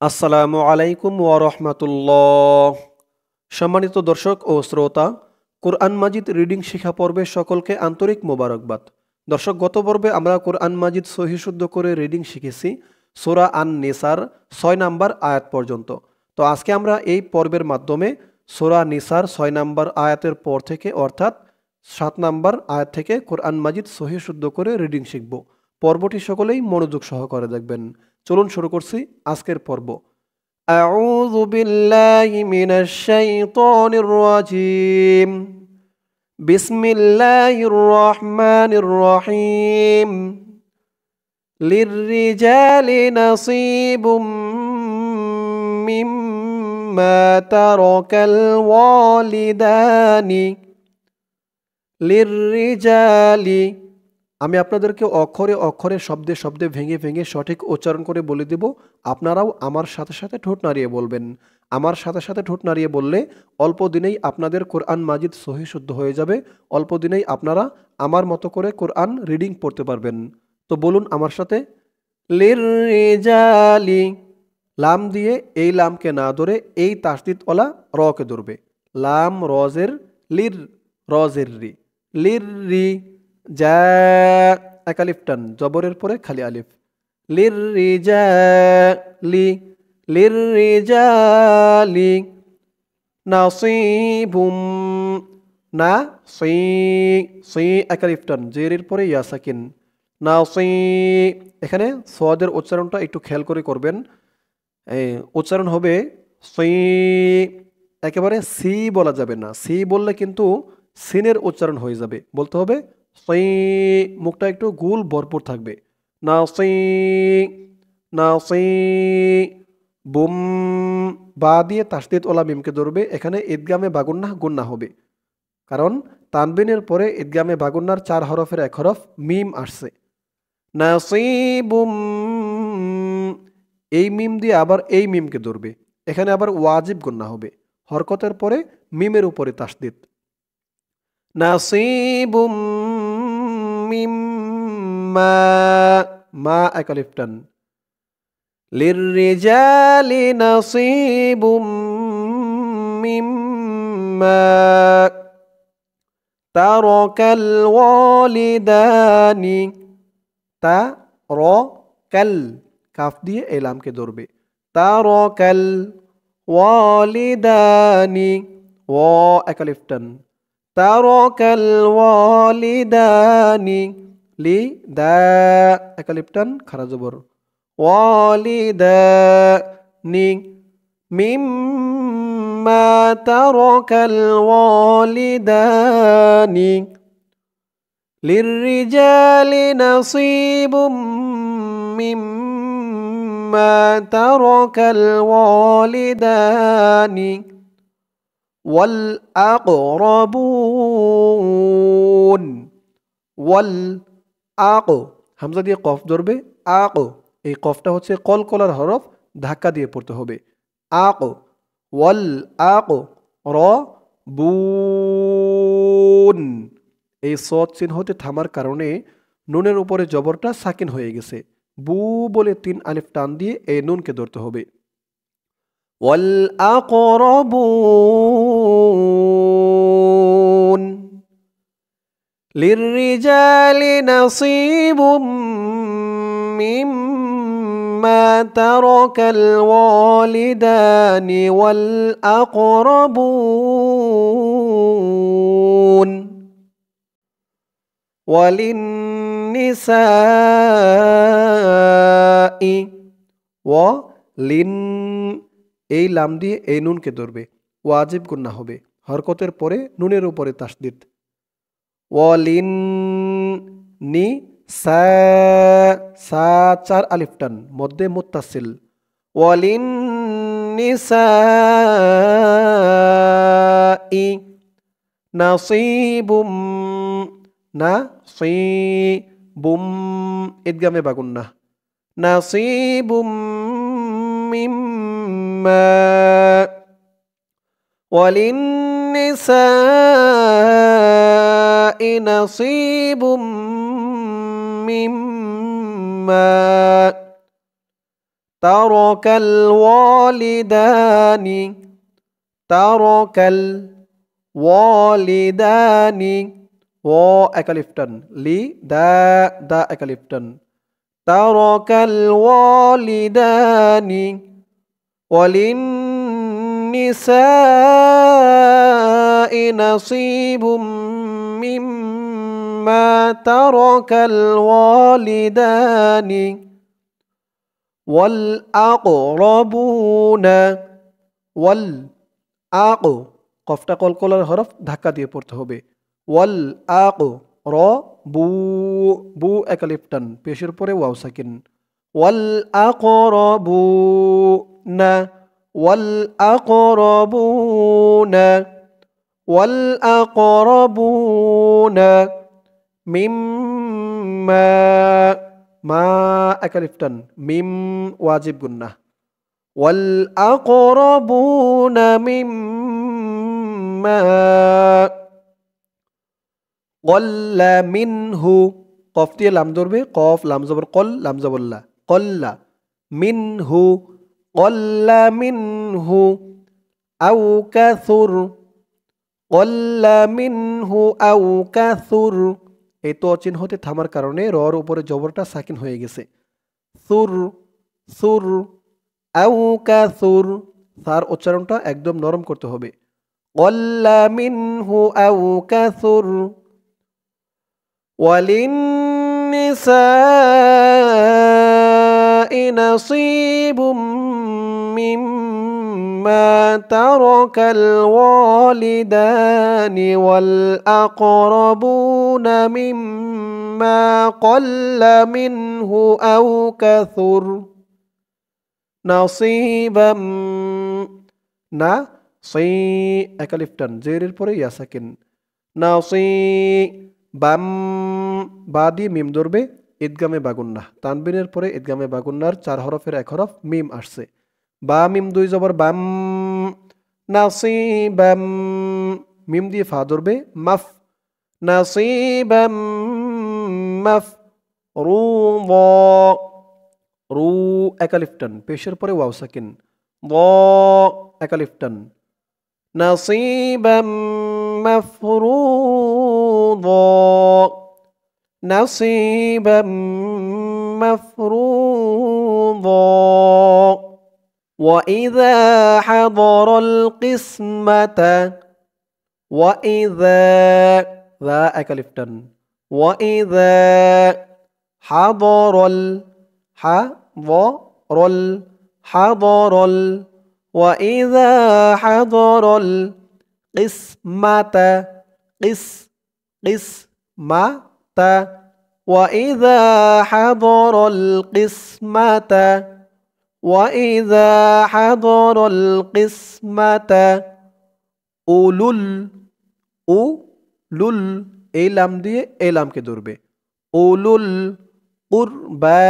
আসসালামু আলাইকুম ওয়া রাহমাতুল্লাহ। সম্মানিত দর্শক ও শ্রোতা, কোরআন মাজিদ রিডিং শিক্ষা পর্বে সকলকে আন্তরিক মোবারকবাদ। দর্শক, গত পর্বে আমরা কোরআন মাজিদ সহি শুদ্ধ করে রিডিং শিখেছি সূরা আন-নিসার ৬ নাম্বার আয়াত পর্যন্ত। তো আজকে আমরা এই পর্বের মাধ্যমে সূরা নিসার ৬ নাম্বার আয়াতের পর থেকে অর্থাৎ ৭ নাম্বার আয়াত থেকে কোরআন মাজিদ সহি শুদ্ধ করে রিডিং শিখব। পর্বটি সকলেই মনোযোগ সহকারে দেখবেন। চলুন শুরু করছি আজকের পর্ব। আউযু বিল্লাহি মিনাশ শাইতানির রাজিম। বিসমিল্লাহির রহমানির রহিম। লিররিজালি নাসিবুম মিম্মা তারাকাল ওয়ালিদানি। লিররিজালি, আমি আপনাদেরকে অক্ষরে অক্ষরে শব্দে শব্দে ভেঙে ভেঙে সঠিক উচ্চারণ করে বলে দেব। আপনারাও আমার সাথে সাথে ঠোঁট নাড়িয়ে বলবেন। আমার সাথে সাথে ঠোঁট নাড়িয়ে বললে অল্প দিনেই আপনাদের কোরআন মাজিদ সহি শুদ্ধ হয়ে যাবে। অল্প দিনেই আপনারা আমার মতো করে কোরআন রিডিং পড়তে পারবেন। তো বলুন আমার সাথে, লির রিজালি। লাম দিয়ে এই লামকে না ধরে এই তাসদিদওয়ালা রকে ধরবে। লাম রজের লির, রজের রি, লির রি। যা, এক আলিফ টান, জবরের পরে খালি আলিফ। লির রিজালি, লির রিজালি নাসিবুম। না সি, সি এক আলিফ টান, জেরের পরে ইয়া সাকিন। নাসি, এখানে সওয়াদের উচ্চারণটা একটু খেয়াল করে করবেন। উচ্চারণ হবে সি, একেবারে সি বলা যাবে না। সি বললে কিন্তু সিনের উচ্চারণ হয়ে যাবে। বলতে হবে সি, মুখটা একটু গুল ভরপুর থাকবে। না সি, না সি বুম। বা দিয়ে তাসদিদ ওলা মিমকে ধরবে। এখানে ঈদগামে বাগুন্না গুন্না হবে, কারণ তানবিনের পরে ঈদগামে বাগুন্নার 4 হরফের 1 হরফ মিম আসছে। নাসিবুম, এই মিম দিয়ে আবার এই মিমকে ধরবে। এখানে আবার ওয়াজিব গুন্না হবে। হরকতের পরে মিমের উপরে তাসদিদ। নাসিবুম মিম্মা, মা এক আলিফ টান। লিররিজালি নাসিবুম মিম্মা তারাকাল ওয়ালিদানি। তা র কাল, কাফ দিয়ে এই লামকে ধরবে। তারাকাল ওয়ালিদানি, ও এক আলিফ টান। তারাকাল ওয়ালিদানি, লি দা এক আলিফ টান, খারা জবর। ওয়ালিদানি মিম্মা তারাকাল ওয়ালিদানি। লিররিজালি নাসিবুম মিম্মা তারাকাল ওয়ালিদানি ওয়াল আকরাবুন। ওয়াল আক, হামজা দিয়ে কফ ধরবে। আক, এই কফটা হচ্ছে কলকলার হরফ, ধাক্কা দিয়ে পড়তে হবে। আক, ওয়াল আক র বুন। এই সৎ চিহ্নতে থামার কারণে নুনের উপরে জবরটা সাকিন হয়ে গেছে। বু বলে 3 আলিফ টান দিয়ে এই নুনকে ধরতে হবে। ওয়াল আকরাবুন। লিররিজালি নাসিবুম মিম্মা তারাকাল ওয়ালিদানি ওয়াল আকরাবুন। ওয়ালিন্নিসাই, লিন, এই লাম দিয়ে এই নুনকে ধরবে। ওয়াজিব গুন্না হবে। হরকতের পরে নুনের উপরে তাসদিদ। ওয়ালিন নি সা, সা 4 আলিফ টান, মধ্যে মুত্তাসিল। ওয়ালিন নিসাই নাসিবুম, না সি বুম, ঈদগামে বাগুন্না। নাসিবুম মিম্মা, ওয়ালিন্নিসাই নাসিবুম মিম্মা তারাকাল ওয়ালিদানি, তারাকাল ওয়ালিদানি, ও একালিফটান, লি দা, দা একালিফটান, তারাকাল ওয়ালিদানি وللنساء نصيب مما ترك الوالدان والأقربون والأق কফটা কলকলার হরফ ধাক্কা দিয়ে পড়তে হবে ওয়াল আক র বু বু একালিফটান পেশের পরে ওয়াও সাকিন ওয়াল আকরাবুনা والأقربون والأقربون مما ما أكلفتن ميم واجب قلنا والأقربون مما قل منه قف দিয়ে লাম ধরবে কফ লাম জবর কল লাম জবর লা কল্লা মিনহু قل منه أو كثر قل منه أو كثر এই তো চিহ্নতে থামার কারণে রর উপরে জবরটা সাকিন হয়ে গেছে সুর সুর আও কাসুর তার উচ্চারণটা একদম নরম করতে হবে قل منه أو كثر وللنساء نصيب مما ترك الوالدان والأقربون مما قل منه أو كثر نصيبا না সি একালিফটান জেরের পরে ইয়া সাকিন নাসি বাম বা দিয়ে মিম ধরবে ইদগামে বাগুন্না তানবিনের পরে ইদগামে বাগুন্নার 4 হরফের এক হরফ মিম আসছে বা মিম দুই জবর বাম নাসিবাম মিম দিয়ে ফা ধরবে মাফ নাসিবাম মাফ রু একালিফটান পেশের পরে ওয়াও সাকিন দ একালিফটান নাসিবাম مفروضا نصيبا مفروضا وإذا حضر القسمة وإذا ذا أكلفتن وإذا حضر حضر وإذا حضر قسمة قسمة وإذا حضر القسمة وإذا حضر القسمة أولول এই লাম দিয়ে এই লামকে ধরবে উলুল কুরবা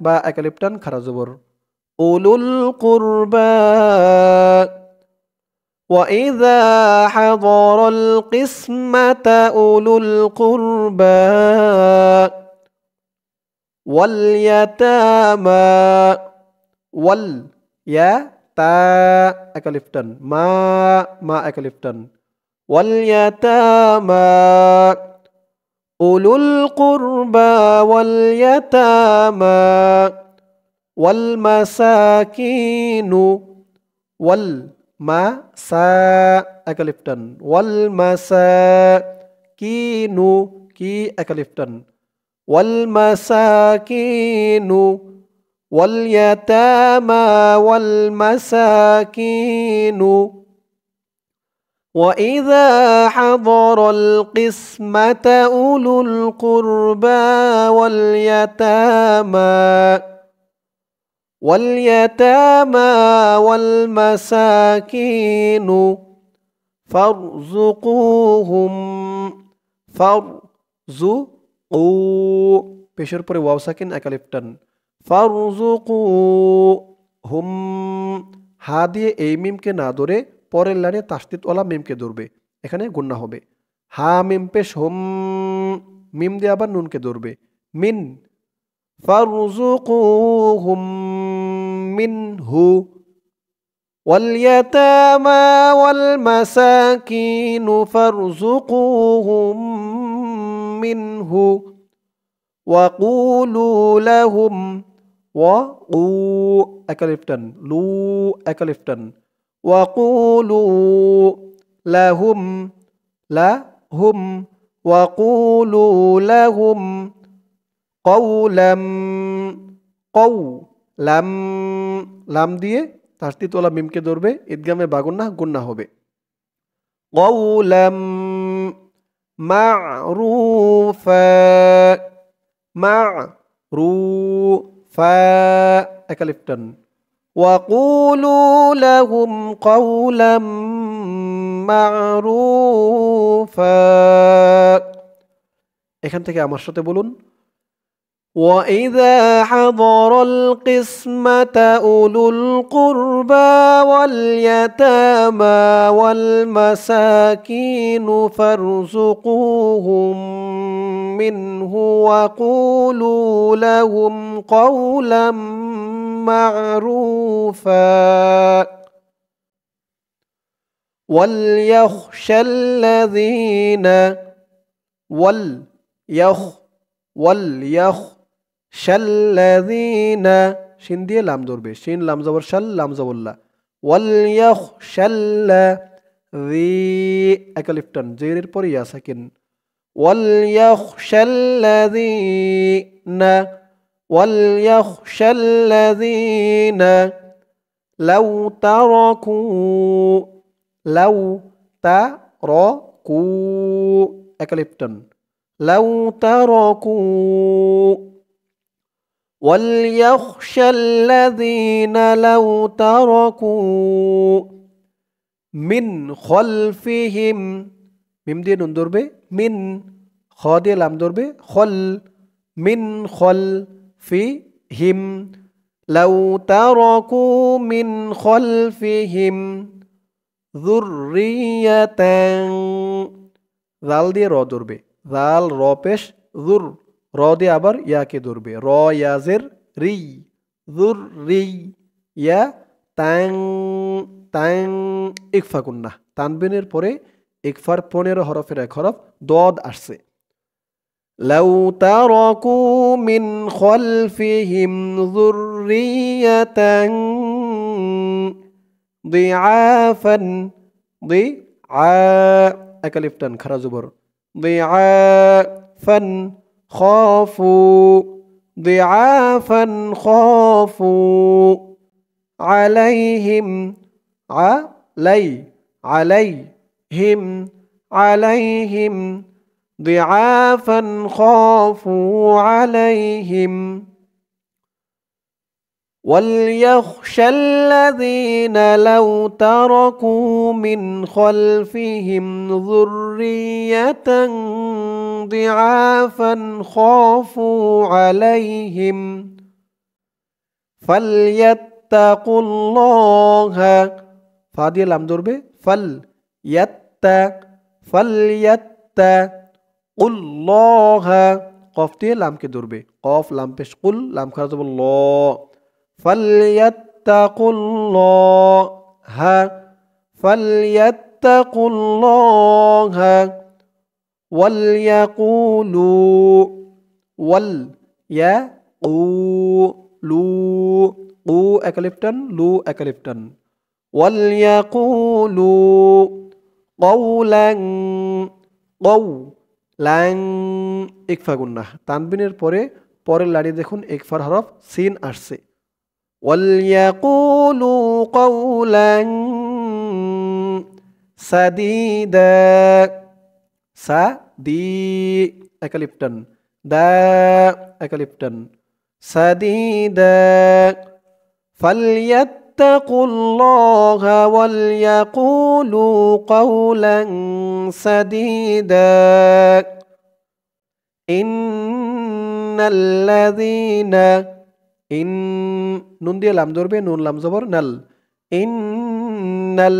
বা একালিফটান খারা জবর উলুল কুরবা وإذا حضر القسمة أولو القربى واليتامى واليتا أكلفتن ما أكلفتن واليتامى أولو القربى واليتامى والمساكين ما سا أكلفتن والمساكين كي أكلفتن والمساكين واليتامى والمساكين وإذا حضر القسمة أولو القربى واليتامى والمساكين فارزقوهم পেশের পরে ওয়াও সাকিন একালিফটান ফারজুকুহুম হা দিয়ে এই মিমকে না ধরে পরের লাইনে তাসদিদ ওয়ালা মিমকে ধরবে এখানে গুন্না হবে হা মিম পেশ হুম মিম দিয়ে আবার নুনকে ধরবে মিন ফারযুকুহুম মিনহু ওয়াল-ইয়াতামা ওয়াল-মাসাকিনু ফারযুকুহুম মিনহু ওয়াকুলু লাহুম ওয়াকু একালিফটান লু একালিফটান ওয়াকুলু লাহুম লাহুম ওয়াকুলু লাহুম কওলাম কও লাম লাম দিয়ে তাসদিদ ওয়ালা মিমকে ধরবে ঈদগামে বাগুন্না গুন্না হবে কওলাম মা'রুফা মা'রুফা একালিফটান ওয়াকুলু লাহুম কওলাম মা'রুফা এখান থেকে আমার সাথে বলুন وَإِذَا حَضَرَ الْقِسْمَةَ أُولُو الْقُرْبَى وَالْيَتَامَى وَالْمَسَاكِينُ فَارْزُقُوهُم مِّنْهُ وَقُولُوا لَهُمْ قَوْلًا مَّعْرُوفًا وَلْيَخْشَ الَّذِينَ শাল্লাযীনা শিন দিয়ে লাম ধরবে শিন লাম জবর শাল লাম জবরলা ওয়ালইয়াখশাল্লাযী একালিফটান জেরের পরে ইয়া সাকিন ওয়ালইয়াখশাল্লাযীনা লাউ তারাকু লাউ তারাকু একালিফটান লাউ তারাকু وليخشى الذين لو تركوا من خلفهم মিম দিয়ে নুন ধরবে মিন খ দিয়ে লাম ধরবে খল মিন খলফিহিম লাউ তারাকু মিন খলফিহিম যুররিয়াতান জাল দিয়ে র ধরবে জাল র পেশ জুর র দিয়ে আবার ইয়াকে ধরবে র ইয়াজের রি জুর রি ইয়া তাং তাং ইকফা কুন্না তানবিনের পরে ইকফার 15 হরফের এক হরফ দদ আসছে লাউ তারাকু মিন খলফিহিম যুররিয়াতান দিআফান দিআ একালিফটান খারা জবর দিআফান خافوا ضعافا خافوا عليهم عليهم ضعافا خافوا عليهم وليخشى الذين لو تركوا من خلفهم ذرية ضعافا خافوا عليهم فليتقوا الله فادي لام ধরবে فليتقوا الله قاف দিয়ে লামকে ধরবে قاف লাম পেশ কুল লাম খারা জবর ল فليتقوا الله وليقولوا একালিফটান লু একালিফটান وليقولوا قولا ইকফা গুন্নাহ তানবিনের পরে পরের লাড়ি দেখুন ইকফার হরফ সিন আসছে وليقولوا قولا سديدا সাদি একালিফটান দা একালিফটান সাদিদা فليتقوا الله وليقولوا قولا سديدا إن الذين إن নুন দিয়ে লাম ধরবে নুন লাম জবর নাল ইন্নাল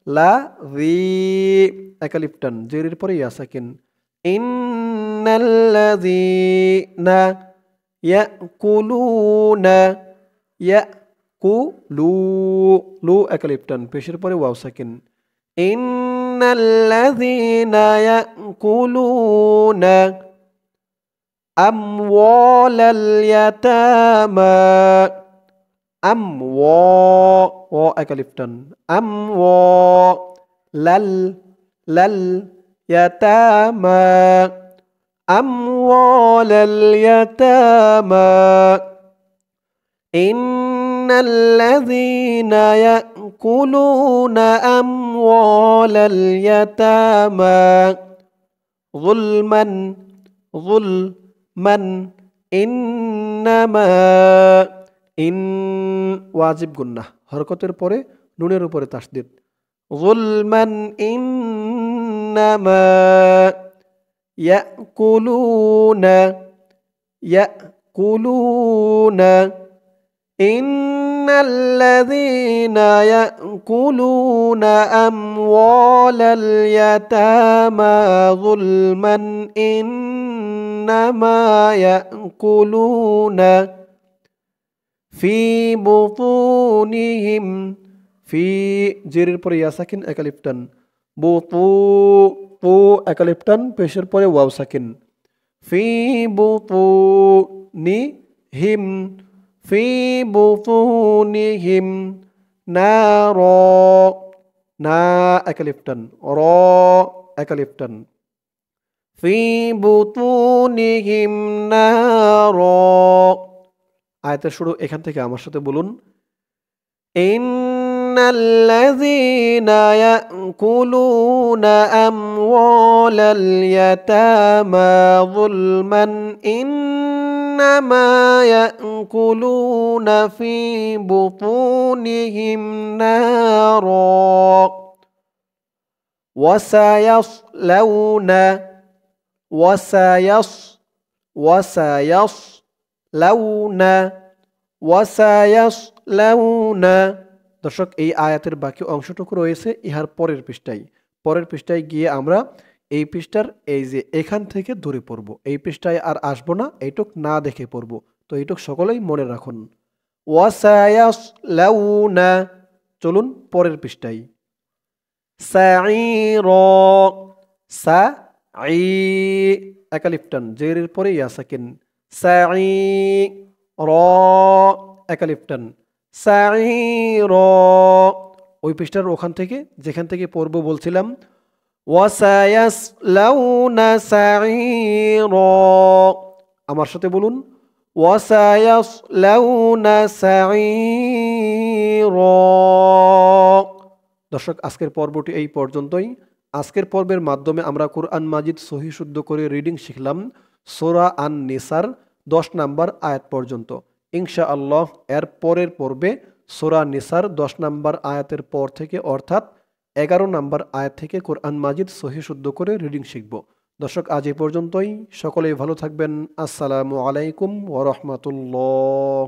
লাযী একালিফটান জেরের পরে ইয়া সাকিন ইন্নাল্লাযীনা ইয়াকুলুনা, ইয়াকুলু, লু একালিফ টান, পেশের পরে ওয়াও সাকিন। ইন্নাল্লাযীনা ইয়াকুলুনা আমওয়ালাল ইয়াতামা, ও একালিফ টান, লাল, লাল ইয়াতামা, আমওয়ালাল ইয়াতামা, ইন্নাল্লাযীনা ইয়াকুলুনা আমওয়ালাল ইয়াতামা যুলমান, যুলমান, ইন্নামা, ওয়াজিব গুন্নাহ, হরকতের পরে নুনের উপরে তাসদীদ, যুলমান ইন্নামা ইয়াকুলুনা, ইয়াকুলুনা, ইন্নাল্লাযীনা ইয়াকুলুনা আমওয়ালাল ইয়াতামা যুলমান ইন্নামা ইয়াকুলুনা ফি বুতুনিহিম, ফি জেরের পরে ইয়া সাকিন একালিফ টান, তু একালিফ টান, পেশের পরে ওয়াও সাকিন, ফি বুতুনিহিম, ফি বুতুনিহিম নার, না একালিফ টান, র একালিফ টান, ফি বুতুনিহিম নার। আয়াতের শুরু এখান থেকে আমার সাথে বলুন, ইন্নাল্লাযীনা ইয়াকুলুনা আমওয়ালাল ইয়াতামা যুলমান ইন্নামা ইয়াকুলুনা ফি বুতুনিহিম নার ওয়াসায়াসলাউনা, ওয়াসায়াসলাউনা, ওয়াসায়াসলাউনা। দর্শক, এই আয়াতের বাকি অংশটুকু রয়েছে ইহার পরের পৃষ্ঠায়। পরের পৃষ্ঠায় গিয়ে আমরা এই পৃষ্ঠার এই যে এখান থেকে ধরে পড়ব, এই পৃষ্ঠায় আর আসবো না, এইটুক না দেখে পড়ব। তো এইটুক সকলেই মনে রাখুন, ওয়াসায়াসলাউনা। চলুন পরের পৃষ্ঠায়। সাঈর, সাঈ একালিফ টান, জেরের পরে ইয়া সাকিন, সাঈ, র একালিফ টান, সাঈর। ওই পৃষ্ঠার ওখান থেকে যেখান থেকে পড়ব বলছিলাম, ওয়াসায়াসলাউনা সাঈর। আমার সাথে বলুন, ওয়াসায়াসলাউনা সাঈর। দর্শক, আজকের পর্বটি এই পর্যন্তই। আজকের পর্বের মাধ্যমে আমরা কোরআন মাজিদ সহি শুদ্ধ করে রিডিং শিখলাম সূরা আন নিসার 10 নম্বর আয়াত পর্যন্ত। ইনশাআল্লাহ এর পরের পর্বে সূরা নিসার 10 নম্বর আয়াতের পর থেকে অর্থাৎ 11 নম্বর আয়াত থেকে কোরআন মাজিদ সহি শুদ্ধ করে রিডিং শিখব। দর্শক, আজ এই পর্যন্তই। সকলেই ভালো থাকবেন। আসসালামু আলাইকুম ওয়া রাহমাতুল্লাহ।